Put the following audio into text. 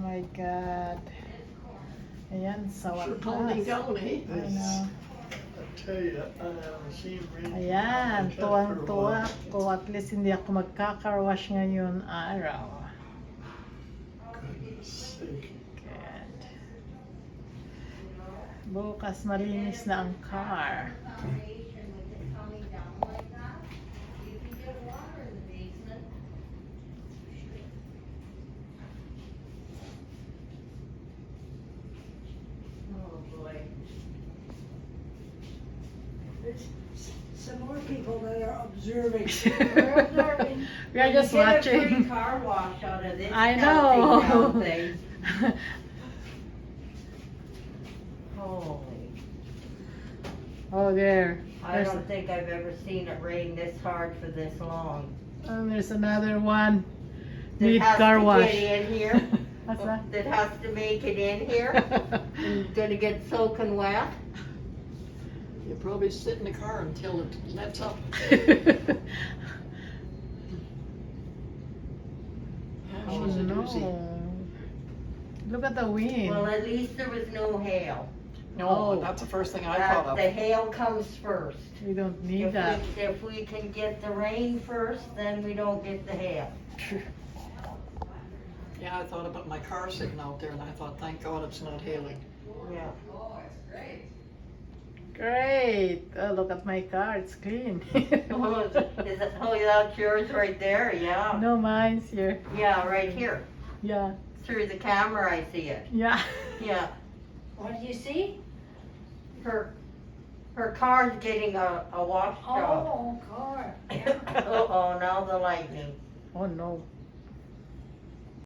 my God. Ayan, sa Sure toning wakas. down, eh? I know. I tell you, I haven't seen rain. Ayan, like that for a tuwang-tuwa while. ko. At least hindi ako magkakarwash ngayon araw. Goodness sake. Good. Bukas malinis na ang car. Oh boy. There's some more people that are observing. We're observing. We are just You get a free watching. car wash out of this I healthy know. cow thing. Holy. Oh, there. I There's, don't think I've ever seen it rain this hard for this long. there's another one. That Need has car to wash. get in here. What's that? That has to make it in here. And gonna get soaking wet. You probably sit in the car until it lets up. Oh She's a doozy. no. Look at the wind. Well, at least there was no hail. No, that's the first thing I thought The of. hail comes first. We don't need If that. if we can get the rain first, then we don't get the hail. Yeah, I thought about my car sitting out there and I thought, thank God it's not hailing. Yeah. Great. Oh, look at my car. It's clean. Oh, that's yours right there, yeah. No, mine's here. Yeah, right here. Yeah. Through the camera I see it. Yeah. Yeah. What do you see? Her car's getting a wash job. Oh, car. Uh-oh, now the lightning. Oh no.